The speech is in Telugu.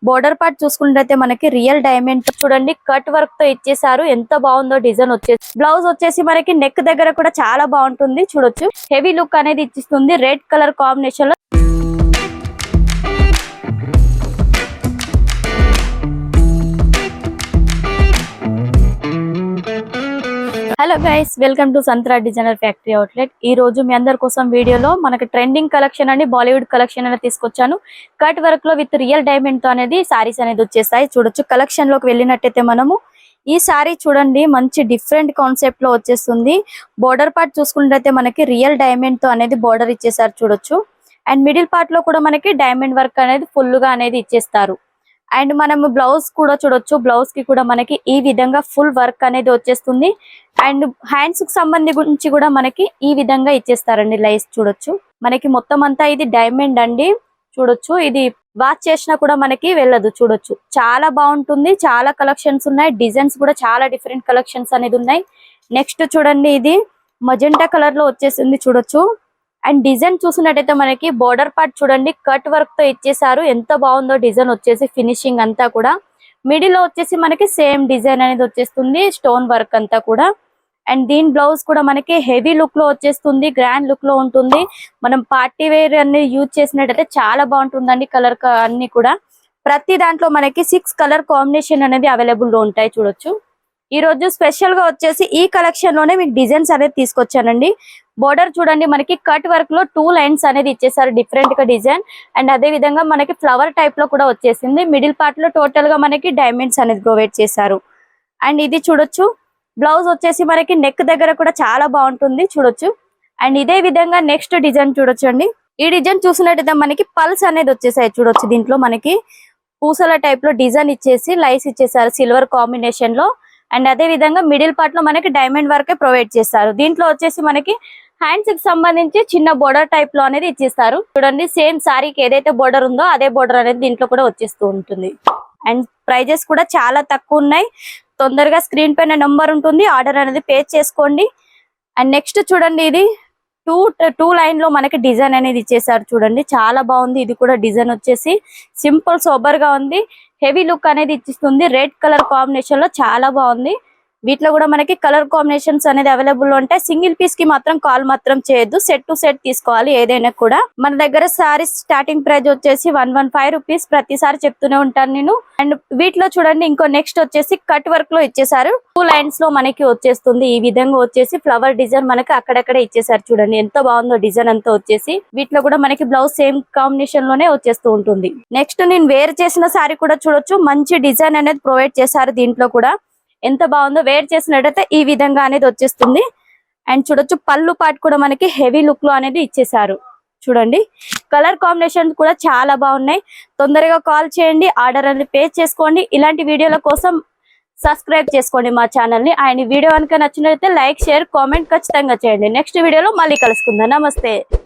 బోర్డర్ పార్ట్ చూసుకుంటే మనకి రియల్ డైమండ్ చూడండి కట్ వర్క్ తో ఇచ్చేసారు. ఎంత బాగుందో డిజైన్ వచ్చేసి. బ్లౌజ్ వచ్చేసి మనకి నెక్ దగ్గర కూడా చాలా బాగుంటుంది చూడొచ్చు. హెవీ లుక్ అనేది ఇచ్చిస్తుంది రెడ్ కలర్ కాంబినేషన్ లో. Hello guys, welcome to Santra designer factory outlet. ఈ రోజు మీ అందరి కోసం వీడియోలో మనకి ట్రెండింగ్ కలెక్షన్ అండి, బాలీవుడ్ కలెక్షన్ అనేది తీసుకొచ్చాను. కట్ వర్క్ లో విత్ రియల్ డైమండ్ తో అనేది సారీస్ అనేది వచ్చేస్తాయి చూడొచ్చు. కలెక్షన్ లోకి వెళ్ళినట్టయితే మనము ఈ సారీ చూడండి, మంచి డిఫరెంట్ కాన్సెప్ట్ లో వచ్చేస్తుంది. బోర్డర్ పార్ట్ చూసుకున్నట్లయితే మనకి రియల్ డైమండ్ తో అనేది బోర్డర్ ఇచ్చేసారు చూడొచ్చు. అండ్ మిడిల్ పార్ట్ లో కూడా మనకి డైమండ్ వర్క్ అనేది ఫుల్ గా అనేది ఇచ్చేస్తారు. అండ్ మనం బ్లౌజ్ కూడా చూడొచ్చు. బ్లౌజ్ కి కూడా మనకి ఈ విధంగా ఫుల్ వర్క్ అనేది వచ్చేస్తుంది. అండ్ హ్యాండ్స్ కి సంబంధించి కూడా మనకి ఈ విధంగా ఇచ్చేస్తారండి. లైస్ చూడొచ్చు. మనకి మొత్తం అంతా ఇది డైమండ్ అండి చూడొచ్చు. ఇది వాచ్ చేసినా కూడా మనకి వెళ్ళదు చూడొచ్చు. చాలా బాగుంటుంది. చాలా కలెక్షన్స్ ఉన్నాయి. డిజైన్స్ కూడా చాలా డిఫరెంట్ కలెక్షన్స్ అనేది ఉన్నాయి. నెక్స్ట్ చూడండి, ఇది మజెంటా కలర్ లో వచ్చేసింది చూడొచ్చు. అండ్ డిజైన్ చూసినట్టయితే మనకి బోర్డర్ పార్ట్ చూడండి కట్ వర్క్ తో ఇచ్చేసారు. ఎంత బాగుందో డిజైన్ వచ్చేసి. ఫినిషింగ్ అంతా కూడా మిడిల్ లో వచ్చేసి మనకి సేమ్ డిజైన్ అనేది వచ్చేస్తుంది, స్టోన్ వర్క్ అంతా కూడా. అండ్ దీని బ్లౌజ్ కూడా మనకి హెవీ లుక్ లో వచ్చేస్తుంది, గ్రాండ్ లుక్ లో ఉంటుంది. మనం పార్టీ వేర్ అన్ని యూజ్ చేసినట్టయితే చాలా బాగుంటుందండి. కలర్ అన్ని కూడా ప్రతి దాంట్లో మనకి 6 కలర్ కాంబినేషన్ అనేది అవైలబుల్ లో ఉంటాయి చూడొచ్చు. ఈ రోజు స్పెషల్ గా వచ్చేసి ఈ కలెక్షన్ లోనే మీకు డిజైన్స్ అనేది తీసుకొచ్చానండి. బోర్డర్ చూడండి, మనకి కట్ వర్క్ లో 2 లైన్స్ అనేది ఇచ్చేసారు, డిఫరెంట్ గా డిజైన్. అండ్ అదే విధంగా మనకి ఫ్లవర్ టైప్ లో కూడా వచ్చేసింది. మిడిల్ పార్ట్ లో టోటల్ గా మనకి డైమండ్స్ అనేది ప్రొవైడ్ చేశారు. అండ్ ఇది చూడొచ్చు. బ్లౌజ్ వచ్చేసి మనకి నెక్ దగ్గర కూడా చాలా బాగుంటుంది చూడొచ్చు. అండ్ ఇదే విధంగా నెక్స్ట్ డిజైన్ చూడొచ్చు అండి. ఈ డిజైన్ చూసినట్టయితే మనకి పల్స్ అనేది వచ్చేసాయి చూడొచ్చు. దీంట్లో మనకి పూసల టైప్ లో డిజైన్ ఇచ్చేసి లైస్ ఇచ్చేసారు సిల్వర్ కాంబినేషన్ లో. అండ్ అదే విధంగా మిడిల్ పార్ట్ లో మనకి డైమండ్ వర్క్ ప్రొవైడ్ చేస్తారు. దీంట్లో వచ్చేసి మనకి హ్యాండ్స్ కి సంబంధించి చిన్న బోర్డర్ టైప్ లో అనేది ఇచ్చేస్తారు చూడండి. సేమ్ సారీకి ఏదైతే బోర్డర్ ఉందో అదే బోర్డర్ అనేది దీంట్లో కూడా వచ్చేస్తూ ఉంటుంది. అండ్ ప్రైజెస్ కూడా చాలా తక్కువ ఉన్నాయి. తొందరగా స్క్రీన్ పైన నెంబర్ ఉంటుంది, ఆర్డర్ అనేది పే చేసుకోండి. అండ్ నెక్స్ట్ చూడండి, ఇది టూ లైన్ లో మనకి డిజైన్ అనేది ఇచ్చేసారు చూడండి. చాలా బాగుంది. ఇది కూడా డిజైన్ వచ్చేసి సింపుల్ సోబర్ గా ఉంది. హెవీ లుక్ అనేది ఇచ్చిస్తుంది. రెడ్ కలర్ కాంబినేషన్ లో చాలా బాగుంది. వీటిలో కూడా మనకి కలర్ కాంబినేషన్స్ అనేది అవైలబుల్ ఉంటాయి. సింగిల్ పీస్ కి మాత్రం కాల్ మాత్రం చేయొద్దు, సెట్ టు సెట్ తీసుకోవాలి ఏదైనా కూడా. మన దగ్గర సారీస్ స్టార్టింగ్ ప్రైస్ వచ్చేసి 115 రూపీస్ ప్రతిసారి చెప్తూనే ఉంటాను నేను. అండ్ వీటిలో చూడండి, ఇంకో నెక్స్ట్ వచ్చేసి కట్ వర్క్ లో ఇచ్చేసారు. 2 లైన్స్ లో మనకి వచ్చేస్తుంది. ఈ విధంగా వచ్చేసి ఫ్లవర్ డిజైన్ మనకి అక్కడక్కడ ఇచ్చేసారు చూడండి. ఎంత బాగుందో డిజైన్ అంతా వచ్చేసి. వీటిలో కూడా మనకి బ్లౌజ్ సేమ్ కాంబినేషన్ లోనే వచ్చేస్తూ ఉంటుంది. నెక్స్ట్ నేను వేర్ చేసిన సారీ కూడా చూడొచ్చు. మంచి డిజైన్ అనేది ప్రొవైడ్ చేశారు. దీంట్లో కూడా ఎంత బాగుందో. వేర్ చేసినట్టయితే ఈ విధంగా అనేది వచ్చేస్తుంది. అండ్ చూడొచ్చు, పళ్ళు పార్ట్ కూడా మనకి హెవీ లుక్ లో అనేది ఇచ్చేసారు చూడండి. కలర్ కాంబినేషన్ కూడా చాలా బాగున్నాయి. తొందరగా కాల్ చేయండి, ఆర్డర్ అనేది పే చేసుకోండి. ఇలాంటి వీడియోల కోసం సబ్స్క్రైబ్ చేసుకోండి మా ఛానల్ ని. ఆయన వీడియో కనుక నచ్చినట్లయితే లైక్, షేర్, కామెంట్ ఖచ్చితంగా చేయండి. నెక్స్ట్ వీడియోలో మళ్ళీ కలుసుకుందాం. నమస్తే.